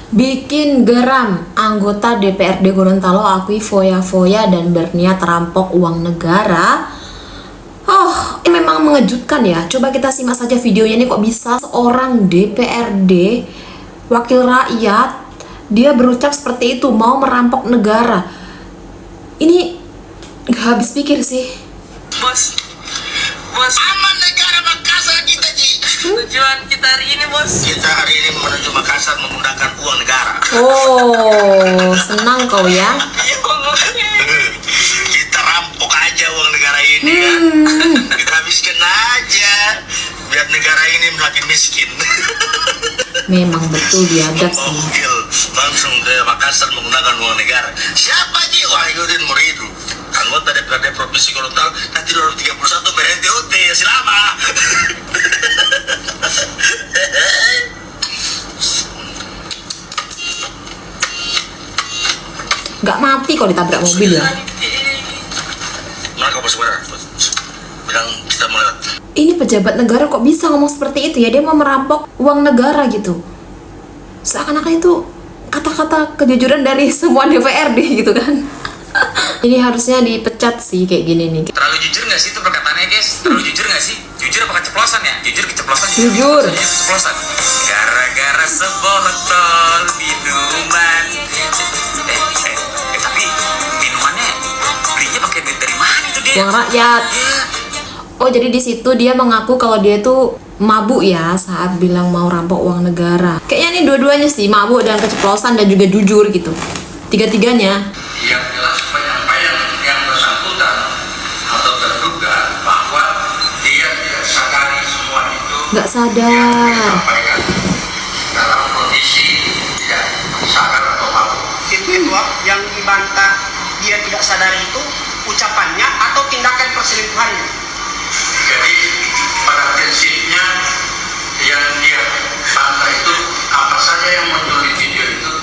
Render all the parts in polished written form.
Bikin geram, anggota DPRD Gorontalo akui foya-foya dan berniat rampok uang negara. Oh, ini memang mengejutkan ya. Coba kita simak saja videonya. Ini kok bisa seorang DPRD, wakil rakyat, dia berucap seperti itu, mau merampok negara. Ini gak habis pikir sih. Bos, aman negara Makassar kita, Ji. Tujuan kita hari ini, Bos. Kita hari ini menuju Makassar menggunakan uang negara. Oh, senang kau ya. Kita rampok aja uang negara ini ya. Kita habiskan aja biar negara ini makin miskin. Memang betul biadab sih. Mobil langsung ke Makassar menggunakan uang negara. Siapa, Ji? Wahyudin Muridu, anggota DPRD Provinsi Gorontalo, nanti 2031 berhenti OT, selama. Gak mati kalau ditabrak mobil ya. Nah, kau sebenarnya bilang kita mau lewat. Ini pejabat negara kok bisa ngomong seperti itu ya? Dia mau merampok uang negara gitu. Seakan-akan itu kata-kata kejujuran dari semua DPRD gitu kan. Ini harusnya dipecat sih kayak gini nih. Terlalu jujur nggak sih itu perkataannya, guys? Terlalu jujur nggak sih? Jujur apa keceplosan ya? Jujur keceplosan. Jujur. Keceplosan. Gara-gara sebotol minuman. Tapi minumannya belinya pakai duit dari mana itu dia? Uang rakyat. Oh, jadi di situ dia mengaku kalau dia tuh mabuk ya saat bilang mau rampok uang negara. Kayaknya nih dua-duanya sih, mabuk dan keceplosan dan juga jujur gitu. Tiga-tiganya. Yang jelas penyampaian yang bersangkutan atau terduga bahwa dia tidak sadari semua itu. Nggak sadar. Disampaikan dalam kondisi tidak sadar atau mabuk. Ketua yang dibantah dia tidak sadar itu ucapannya atau tindakan perselingkuhannya. Jadi pada prinsipnya yang dia bantah itu apa saja yang muncul di video itu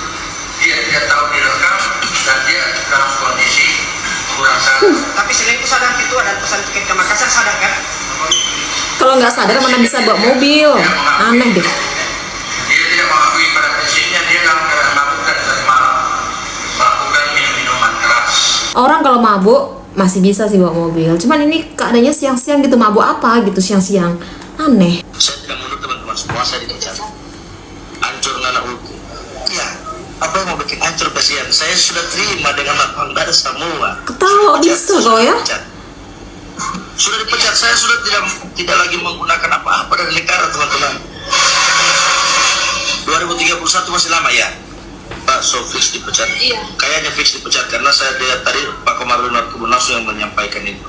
dia tidak tahu direkam dan dia dalam kondisi kurang sadar. Tapi selingkuh sadar itu dan pesan tiket ke Makassar sadar kan? Kalau nggak sadar mana bisa bawa mobil. Aneh deh. Dia tidak mengakui pada prinsipnya dia dalam keadaan mabuk dan tadi malam melakukan minuman keras. Orang kalau mabuk masih bisa sih bawa mobil. Cuman ini keadaannya siang-siang gitu, mabuk apa gitu siang-siang. Aneh. Saya tidak mundur teman-teman semua, saya dipecat. Hancur anak hukum. Ya, apa yang mau bikin hancur kasihan? Saya sudah terima dengan lapang dada semua. Ketawa bisa kau ya. Sudah dipecat, saya sudah tidak lagi menggunakan apa-apa dari negara, teman-teman. 2031 masih lama ya. Pak, so fix dipecat. Iya. Kayaknya fix dipecat karena saya lihat tadi Pak Komarudin Kebun langsung yang menyampaikan itu.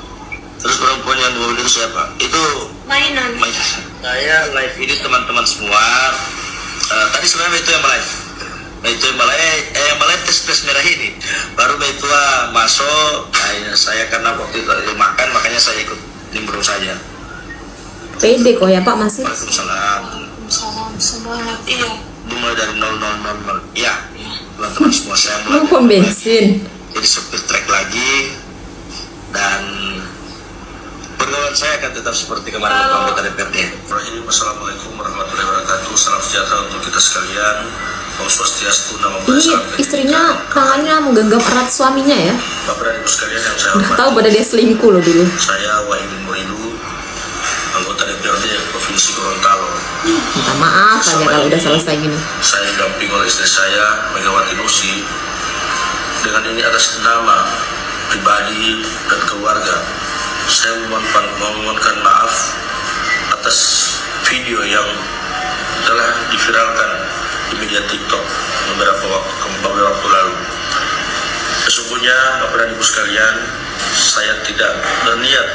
Terus perempuan yang di mobil itu siapa? Itu mainan. Saya live ini teman-teman semua. Tadi sebenarnya itu yang live. Itu yang live tes merah ini. Baru itu masuk. Saya karena waktu itu lagi makan makanya saya ikut nimbrung saja. Pede kok ya Pak masih. Waalaikumsalam. Salam semangat. Iya. Dimulai dari 0000. Iya. Teman-teman semua saya mulai. Mau pom bensin. Jadi supir trek lagi dan pergaulan saya akan tetap seperti kemarin waktu anggota DPRD. Assalamualaikum warahmatullahi wabarakatuh. Salam sejahtera untuk kita sekalian. Om Swastiastu, nama baik. Ini istrinya tangannya menggenggam erat suaminya ya. Bapak dan Ibu sekalian yang saya Udah hormati. tahu pada dia selingkuh loh dulu. Saya Wahyudin Muridu, anggota DPRD Provinsi Gorontalo. Minta maaf aja kalau udah selesai gini. Saya didampingi oleh istri saya, Megawati Nusi. Dengan ini atas nama pribadi dan keluarga, saya memohonkan maaf atas video yang telah diviralkan di media TikTok beberapa waktu lalu. Sesungguhnya Bapak dan Ibu sekalian, saya tidak berniat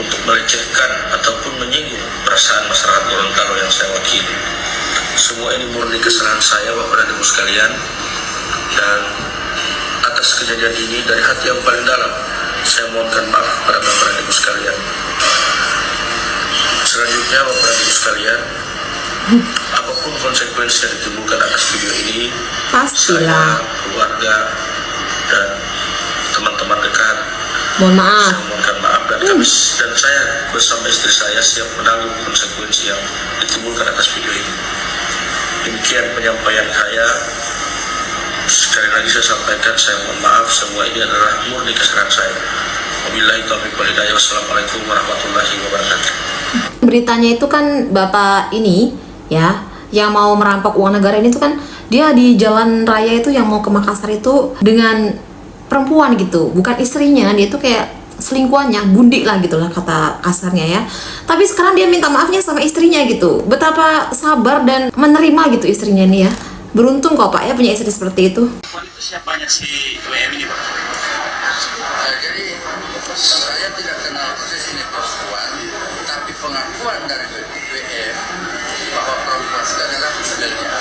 untuk melecehkan ataupun menyinggung perasaan masyarakat Gorontalo yang saya wakili. Semua ini murni kesalahan saya, Bapak dan Ibu sekalian, dan atas kejadian ini dari hati yang paling dalam saya mohonkan maaf pada Bapak dan Ibu sekalian. Selanjutnya Bapak dan Ibu sekalian, apapun konsekuensi yang ditimbulkan atas video ini, Pastilah. saya, keluarga, dan teman-teman dekat, Mohon maaf. saya mohonkan maaf dan saya bersama istri saya siap menanggung konsekuensi yang ditimbulkan atas video ini. Demikian penyampaian saya. Sekali lagi saya sampaikan, saya mohon maaf, semua ini adalah murni kesalahan saya. Wabillahi taufiq wal hidayah. Wassalamualaikum warahmatullahi wabarakatuh. Beritanya itu kan bapak ini ya, yang mau merampok uang negara ini tuh kan dia di jalan raya itu yang mau ke Makassar itu dengan perempuan gitu, bukan istrinya, dia tuh kayak selingkuhannya, bundi lah gitu lah kata kasarnya ya. Tapi sekarang dia minta maafnya sama istrinya gitu. Betapa sabar dan menerima gitu istrinya nih ya. Beruntung kok Pak ya punya istri seperti itu. Itu siapanya si WM ini Pak? Jadi saya tidak kenal proses ini perempuan, tapi pengakuan dari WM bahwa perempuan itu adalah modelnya.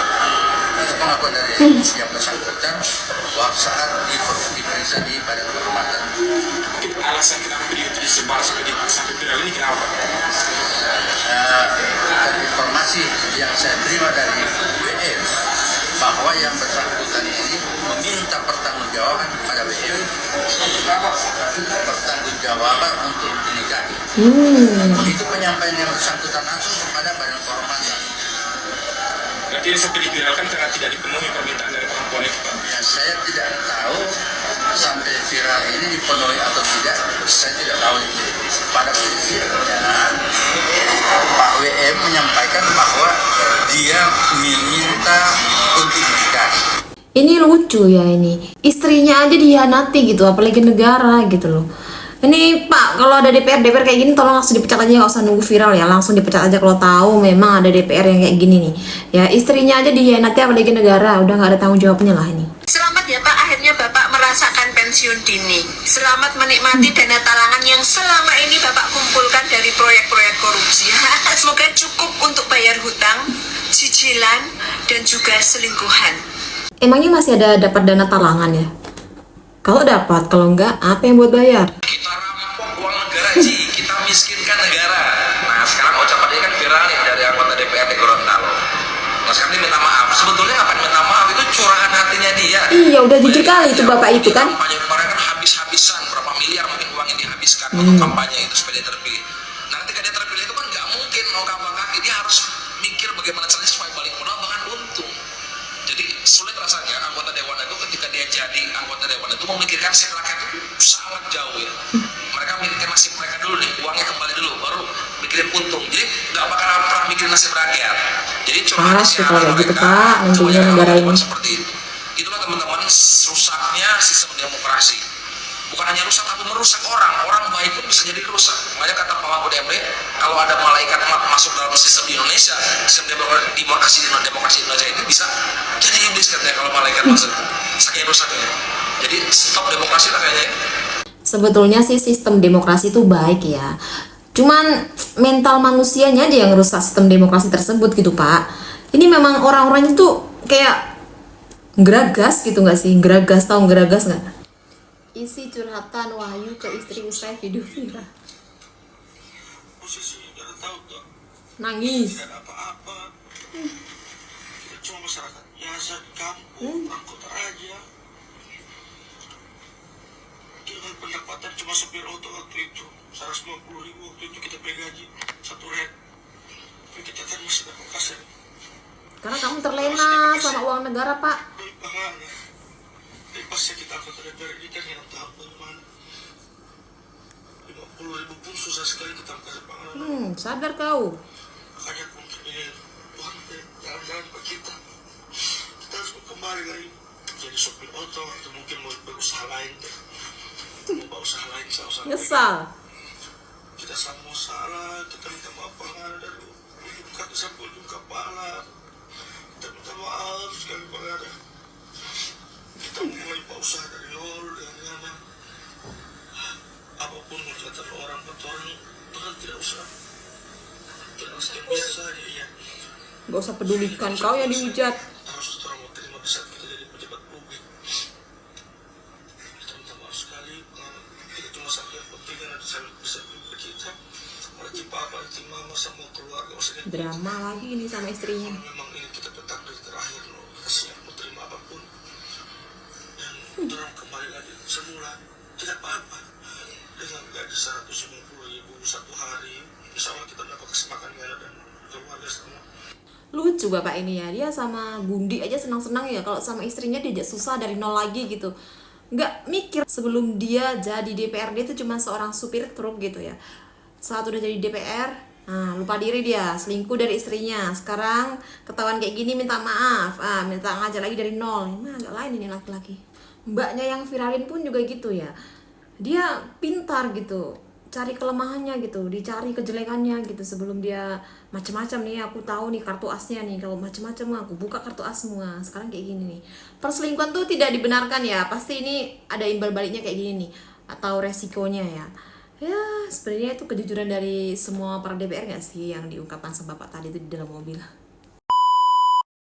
Itu pengakuan dari yang bersangkutan waktu saat diperiksa di Badan Kehormatan. Alasan kenapa dia itu disebar sampai viral ini kenapa? Dari informasi yang saya terima dari WM bahwa yang bersangkutan ini meminta pertanggungjawaban kepada WM, pertanggungjawaban untuk dinikahi. Itu penyampaian yang bersangkutan langsung kepada Badan Kehormatan. Berarti ini sampai diviralkan karena tidak dipenuhi permintaan dari perempuan itu Pak? Ya, saya tidak tahu sampai viral ini dipenuhi atau tidak, saya tidak tahu itu. Pada prinsipnya Pak WM menyampaikan bahwa dia meminta untuk menikah. Ini lucu ya ini. Istrinya aja dihianati gitu, apalagi negara gitu loh. Ini Pak, kalau ada DPR kayak gini tolong langsung dipecat aja, nggak usah nunggu viral ya. Langsung dipecat aja kalau tahu memang ada DPR yang kayak gini nih. Ya, istrinya aja dihianati apalagi negara, udah nggak ada tanggung jawabnya lah ini. Selamat ya Pak, akhirnya Bapak merasakan pensiun dini. Selamat menikmati dana talangan yang selama ini Bapak kumpulkan dari proyek-proyek korupsi. Semoga cukup untuk bayar hutang, cicilan, dan juga selingkuhan. Emangnya masih ada dapat dana talangan ya? Kalau dapat, kalau enggak, apa yang buat bayar? Kita rampok uang negara, Ji. Kita miskinkan negara. Nah, sekarang ucapan dia kan viral nih dari anggota DPRD Gorontalo. Nah, sekarang dia minta maaf. Sebetulnya ngapain minta maaf? Itu curahan hatinya dia. Iya, udah jujur kali itu bapak itu kan. Kampanye kemarin kan habis-habisan, berapa miliar mungkin uang yang dihabiskan untuk kampanye itu supaya dia terpilih. Nah, ketika dia terpilih itu kan nggak mungkin mau kampanye kaki. Dia harus mikir bagaimana caranya supaya balik modal bahkan untung. Jadi sulit rasanya anggota dewan itu ketika dia jadi anggota dewan itu memikirkan nasib rakyat itu sangat jauh ya. Mereka mikirkan nasib mereka dulu nih, uangnya kembali dulu, baru mikirin untung. Jadi nggak bakal pernah mikirin nasib rakyat. Jadi cuma Parah sih kalau kayak gitu Pak, nantinya negara ini. seperti itu. Itulah teman-teman rusaknya sistem demokrasi. Bukan hanya rusak tapi merusak orang baik pun bisa jadi rusak. Makanya kata Pak Mahfud MD, kalau ada malaikat masuk dalam sistem di Indonesia, sistem demokrasi Indonesia ini bisa jadi iblis katanya kalau malaikat masuk. Saking rusaknya. Jadi stop demokrasi lah kayaknya. Sebetulnya sih sistem demokrasi itu baik ya. Cuman mental manusianya aja yang rusak sistem demokrasi tersebut gitu Pak. Ini memang orang-orangnya tuh kayak geragas gitu nggak sih? Geragas, tau geragas nggak? Isi curhatan Wahyu ke istri usai video viral. Posisi nggak tahu tuh. Nangis. Tidak ada apa-apa. Kita cuma masyarakat biasa di kampung, angkut aja. Dengan pendapatan cuma sopir auto waktu itu 150.000 waktu itu kita pay gaji satu red. Tapi kita kan masih dapat kasih. Karena kamu terlena sama uang negara Pak. Dari pangannya. Tapi pasnya kita anggota DPR ini kan yang tahu bagaimana. 50.000 pun susah sekali kita kasih panganan. Sadar kau. Makanya mungkin ini Tuhan jalan-jalan ke kita. Kita harus kembali lagi jadi sopir auto atau mungkin mau berusaha lain. Mau usaha lain, usaha Nyesal. kita sama salah, kita minta maaf pengaruh dari ujung kaki sampai ujung kepala. Kita minta maaf sekali pengaruh. Kita mulai usaha dari nol dengan apapun hujatan orang bertorang, Tuhan tidak usah. Kita sekian biasa aja ya. Gak usah pedulikan kau yang dihujat. Harus orang mau terima di saat kita jadi pejabat publik. Kita minta maaf sekali, kita cuma sampai yang penting kan ada sampai bisa ke kita. Nanti papa, nanti mama sama keluarga maksudnya. Drama lagi ini sama istrinya. Memang ini kita petak dari terakhir loh, kita siap menerima apapun. Dan orang kembali lagi semula, tidak apa-apa. Dengan gaji 150.000 satu hari, insya Allah kita dapat kesempatan dan keluarga semua. Lucu bapak ini ya, dia sama Gundi aja senang-senang ya, kalau sama istrinya diajak susah dari nol lagi gitu. Nggak mikir sebelum dia jadi DPRD itu cuma seorang supir truk gitu ya. Saat udah jadi DPR, nah lupa diri dia, selingkuh dari istrinya. Sekarang ketahuan kayak gini minta maaf, minta ngajak lagi dari nol. Nah agak lain ini laki-laki. Mbaknya yang viralin pun juga gitu ya. Dia pintar gitu, cari kelemahannya gitu, dicari kejelekannya gitu sebelum dia macam-macam nih. Aku tahu nih kartu asnya nih, kalau macam-macam aku buka kartu as semua. Sekarang kayak gini nih, perselingkuhan tuh tidak dibenarkan ya, pasti ini ada imbal baliknya kayak gini nih, atau resikonya ya. Ya sebenarnya itu kejujuran dari semua para DPR nggak sih yang diungkapkan sama bapak tadi itu di dalam mobil.